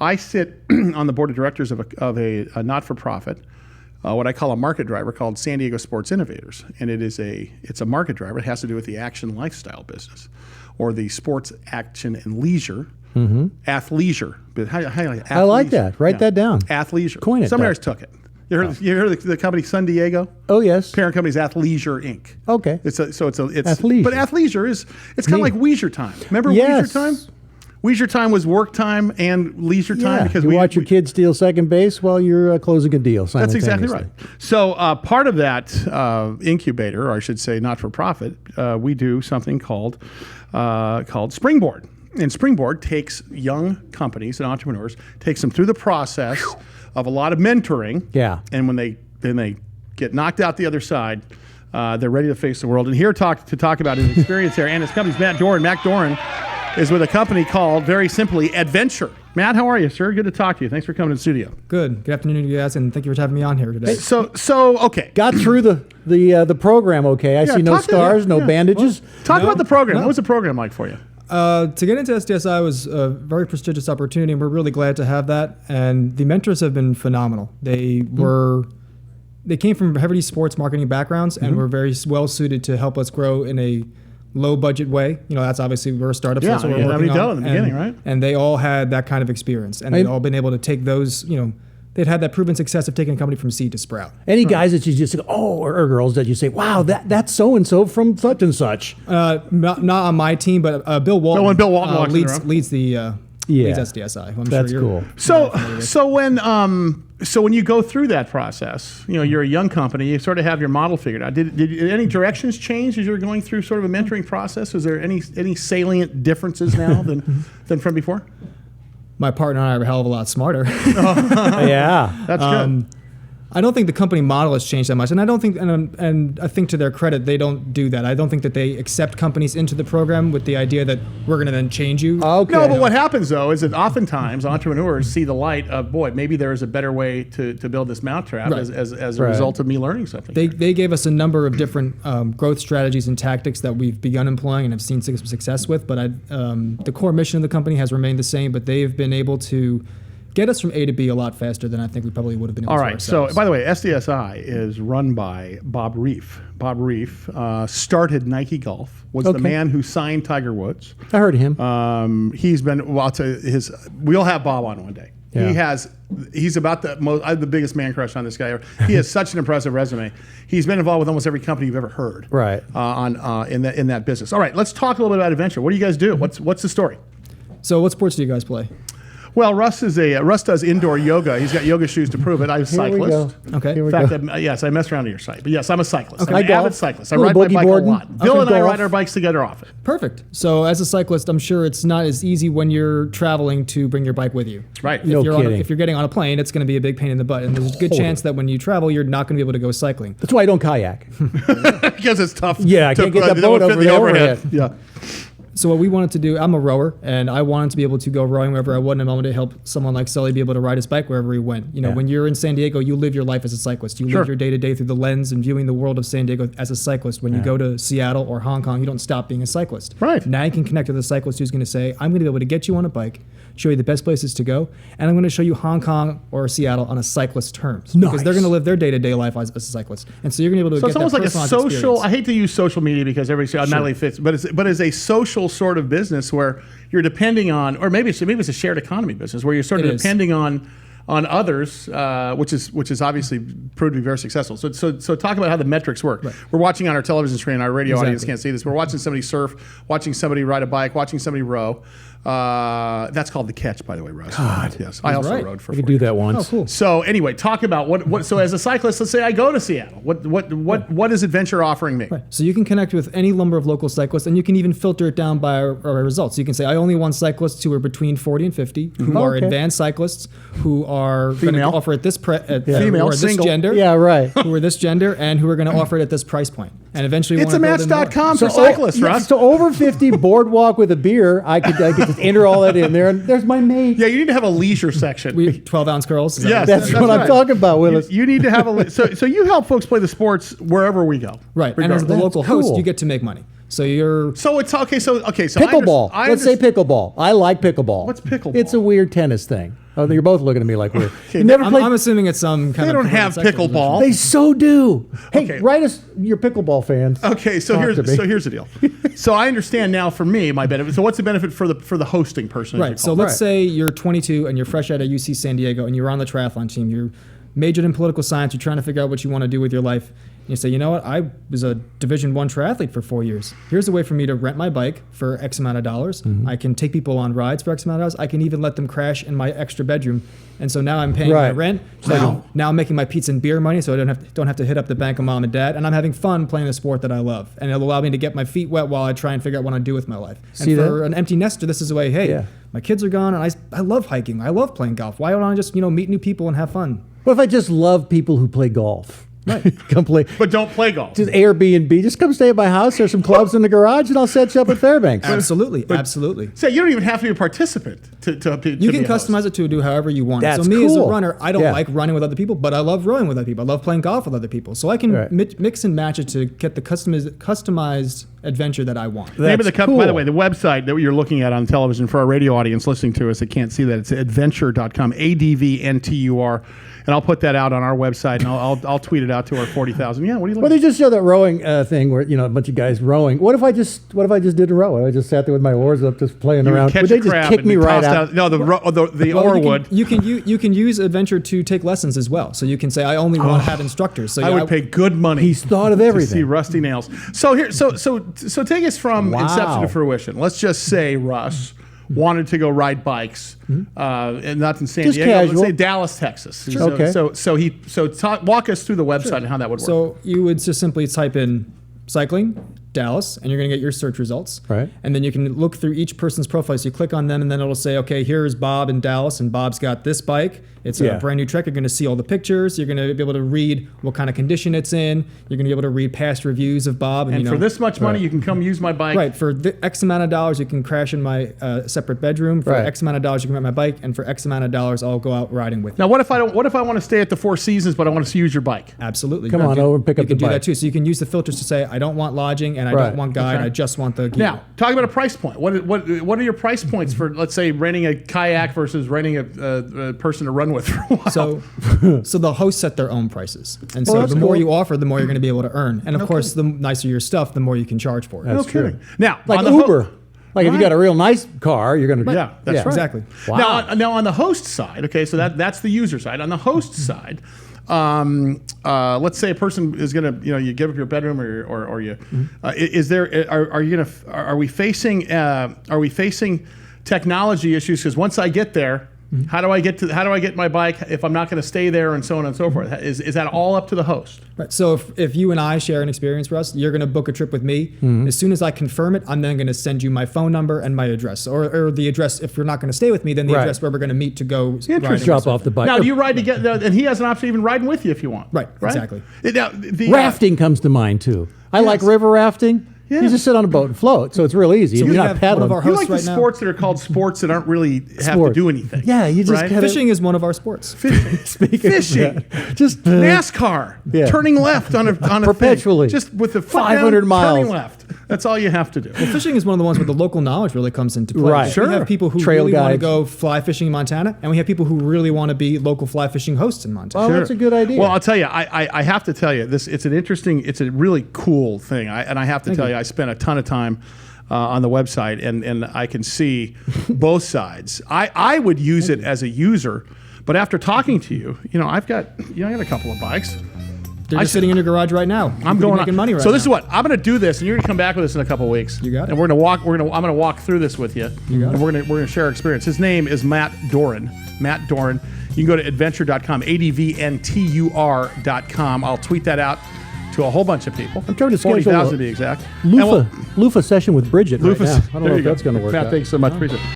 I sit on the board of directors of a not-for-profit, what I call a market driver called San Diego Sports Innovators. And it's a market driver. It has to do with the action lifestyle business or the sports action and leisure, athleisure. I like that. Write that down. Athleisure. Coin it. Some areas took it. You heard the company San Diego? Oh, yes. Parent company is Athleisure Inc. Okay. It's Athleisure. But athleisure it's kind of like leisure time. Remember leisure time? Leisure time was work time and leisure time because you watch your kids steal second base while you're closing a deal. That's exactly right. So part of that incubator, or I should say, not for profit, we do something called Springboard. And Springboard takes young companies and entrepreneurs, takes them through the process of a lot of mentoring. Yeah. And when they get knocked out the other side, they're ready to face the world. And here to talk about his experience here and his company's Matt Doran. Matt Doran is with a company called, very simply, Adventure. Matt, how are you, sir? Good to talk to you. Thanks for coming to the studio. Good. Good afternoon to you guys, and thank you for having me on here today. So okay. Got through the program okay. I see no scars, no bandages. Talk about the program. What was the program like for you? To get into SDSI was a very prestigious opportunity, and we're really glad to have that. And the mentors have been phenomenal. They came from heavy sports marketing backgrounds and were very well suited to help us grow in a low budget way. You know, that's obviously we're a startup. Yeah, so that's what we're working on. in the beginning, right? And they all had that kind of experience, and they'd all been able to take those. You know, they'd had that proven success of taking a company from seed to sprout. Any guys that you just or girls that you say, wow, that's so and so from such and such. Not on my team, but Bill Walton. Bill Walton leads the. Leads SDSI. That's cool. So when you go through that process, you know, you're a young company, you sort of have your model figured out. Did any directions change as you were going through sort of a mentoring process? Was there any salient differences now than from before? My partner and I are a hell of a lot smarter. Yeah. That's good. I don't think the company model has changed that much, and I don't think, and I think to their credit, they don't do that. I don't think that they accept companies into the program with the idea that we're going to then change you. Okay. No, but what happens though is that oftentimes entrepreneurs see the light of, boy, maybe there is a better way to build this mousetrap as a result of me learning something. They gave us a number of different growth strategies and tactics that we've begun employing and have seen success with. But the core mission of the company has remained the same. But they've been able to get us from A to B a lot faster than I think we probably would have been able to ourselves. So, by the way, SDSI is run by Bob Reef. Bob Reef started Nike Golf, was the man who signed Tiger Woods. I heard of him. He's been, well, I'll tell you, we'll have Bob on one day. Yeah. He's about the biggest man crush on this guy ever. He has such an impressive resume. He's been involved with almost every company you've ever heard. Right. In that business. All right, let's talk a little bit about Adventure. What do you guys do? What's the story? So what sports do you guys play? Well, Russ does indoor yoga. He's got yoga shoes to prove it. I'm a cyclist. Okay. In fact, yes, I mess around on your site. But yes, I'm a cyclist. Okay. I'm an avid cyclist. I ride my bike a lot. Bill and I ride our bikes together often. Perfect. So as a cyclist, I'm sure it's not as easy when you're traveling to bring your bike with you. Right. If you're getting on a plane, it's going to be a big pain in the butt. And there's a good chance that when you travel, you're not going to be able to go cycling. That's why I don't kayak. Because it's tough. Yeah, I can't get that boat over the overhead. Yeah. So what we wanted to do, I'm a rower, and I wanted to be able to go rowing wherever I would, and I wanted to help someone like Sully be able to ride his bike wherever he went. You know, when you're in San Diego, you live your life as a cyclist. You live your day-to-day through the lens and viewing the world of San Diego as a cyclist. When you go to Seattle or Hong Kong, you don't stop being a cyclist. Right. Now you can connect with a cyclist who's going to say, I'm going to be able to get you on a bike, show you the best places to go, and I'm going to show you Hong Kong or Seattle on a cyclist terms. Nice. Because they're going to live their day-to-day life as a cyclist. And so you're going to be able to So get it's almost that like a personalized social, experience. I hate to use social media because everybody automatically fits, but it's a social sort of business where you're depending on, or maybe it's a shared economy business where you're sort of depending on others, which is obviously proved to be very successful. So talk about how the metrics work. Right. We're watching on our television screen. Our radio audience can't see this. We're watching somebody surf, watching somebody ride a bike, watching somebody row. That's called the catch, by the way, Russ. God, yes, I also rode for. I could do that once. Oh, cool. So anyway, talk about what. So as a cyclist, let's say I go to Seattle. What is Adventure offering me? Right. So you can connect with any number of local cyclists, and you can even filter it down by our results. You can say, I only want cyclists who are between 40 and 50, who are advanced cyclists, who are going to offer at this female, this single. gender, who are this gender, and who are going to offer it at this price point. And eventually, it's a Match.com for cyclists, Russ. So over 50 boardwalk with a beer, I could just enter all that in there, and there's my mate. Yeah, you need to have a leisure section. 12-ounce curls. Yes, that's what I'm talking about, Willis. You need to have a so you help folks play the sports wherever we go. Right, and as the local host, you get to make money. So it's okay. So pickleball. Let's say pickleball. I like pickleball. What's pickleball? It's a weird tennis thing. Oh, you're both looking at me like we're. You never played. I'm assuming it's some kind They of. don't have sexual pickleball. They so do. Hey, Okay. write us your pickleball fans. Okay, so Talk to me. here's the deal. So I understand now for me my benefit. So what's the benefit for the hosting person? as you Right. So call let's it? say you're 22 and you're fresh out of UC San Diego and you're on the triathlon team. You're majored in political science. You're trying to figure out what you want to do with your life. And you say, you know what? I was a Division I triathlete for 4 years. Here's a way for me to rent my bike for X amount of dollars. I can take people on rides for X amount of dollars. I can even let them crash in my extra bedroom. And so now I'm paying my Right. rent. Now I'm making my pizza and beer money, so I don't have to hit up the bank of mom and dad. And I'm having fun playing the sport that I love. And it'll allow me to get my feet wet while I try and figure out what I do with my life. See and for that? an empty nester, this is a way, hey, Yeah. my kids are gone, and I love hiking. I love playing golf. Why don't I just meet new people and have fun? What if I just love people who play golf? Right. Complete. But don't play golf. Just Airbnb. Just come stay at my house. There's some clubs in the garage, and I'll set you up at Fairbanks. Absolutely, absolutely. So you don't even have to be a participant to You be can a host. customize it to do however you want. That's so me as a cool. runner, I don't Yeah. like running with other people, but I love rowing with other people. I love playing golf with other people. So I can Right. mix and match it to get the customized adventure that I want. Name of That's by the cool. way, the website that you're looking at on television for our radio audience listening to us that can't see that, it's adventure.com, ADVNTUR. And I'll put that out on our website, and I'll tweet it out to our 40,000. Yeah, what do you Well, look they just show that rowing thing where a bunch of guys rowing. What if I just did a row? I just sat there with my oars up, just playing You around. catch Would a they just crab kick and me be right tossed out? No, the Well, oar would. you can use Adventure to take lessons as well. So you can say I only want to have instructors. So I would pay good money. He's thought of to see everything. rusty nails. So here, so take us from Wow. inception to fruition. Let's just say Russ wanted to go ride bikes, and not in San Just Diego. casual. Let's say Dallas, Texas. So, Okay. walk us through the website and how that would work. So you would just simply type in cycling, Dallas, and you're going to get your search results. Right. And then you can look through each person's profile. So you click on them, and then it'll say, okay, here's Bob in Dallas, and Bob's got this bike. It's Yeah. a brand new Trek. You're going to see all the pictures. You're going to be able to read what kind of condition it's in. You're going to be able to read past reviews of Bob. and for this much money, you can come use my bike. Right, for X amount of dollars, you can crash in my separate bedroom. For Right. X amount of dollars, you can rent my bike, and for X amount of dollars, I'll go out riding with you. Now, what if I want to stay at the Four Seasons, but I want to use your bike? Absolutely. Come on You- over and pick you up can the do bike. that too. So you can use the filters to say, I don't want lodging and I Right. don't want guide. Okay. I just want the gear. Now, talk about a price point. What are your price points for, let's say, renting a kayak versus renting a person to run with for a while? So the hosts set their own prices, and so that's the more cool. you offer, the more you're going to be able to earn. And of course, the nicer your stuff, the more you can charge for it. That's no true. kidding. Now, Like on the Uber. Like if you Right. got a real nice car, you're going to. Yeah, that's right. Exactly. Wow. Now on the host side, okay, so that's the user side. On the host side, let's say a person is going to, you give up your bedroom or you, is there are we facing technology issues? Because once I get there, how do I get my bike if I'm not going to stay there and so on and so forth? Is that all up to the host? Right. So if you and I share an experience, Russ, you're going to book a trip with me. As soon as I confirm it, I'm then going to send you my phone number and my address, or the address. If you're not going to stay with me, then the Right. address where we're going to meet to go riding. Drop off the bike. Now, do you ride together? And he has an option of even riding with you if you want. Right, exactly. Now, Rafting comes to mind too. I like river rafting. Yeah. You just sit on a boat and float, so it's real easy. So You're we not have one paddling. of our You hosts like the right now. sports that are called sports that aren't really have to Sports. do anything. Yeah, you just Right? kind of Fishing is one of our sports. Speaking Fishing. of that, just NASCAR, Yeah. turning left on a Perpetually. thing. Just with the foot 500 down, miles. turning left. That's all you have to do. Fishing is one of the ones where the local knowledge really comes into play. Right. We have people who Trail really want to guides. go fly fishing in Montana, and we have people who really want to be local fly fishing hosts in Montana. Well, that's a good idea. Well, I'll tell you, I have to tell you, it's a really cool thing. I have to tell you, I spent a ton of time on the website, and I can see both sides. I would use it as a user, but after talking to you, I've got a couple of bikes. They're just sitting in your garage right now. I'm You could be going making on. money right So this is now. what I'm going to do this, and you're going to come back with us in a couple of weeks. You got it. And we're going to walk. I'm going to walk through this with you. You got and it. we're going to share our experience. His name is Matt Doran. Matt Doran. You can go to adventure.com, adventur.com. I'll tweet that out to a whole bunch of people. I'm trying to schedule 40,000 a to be exact. And loofah session with Bridget right now. I don't know there if you go. that's going to work Matt, out. thanks so much. Appreciate it.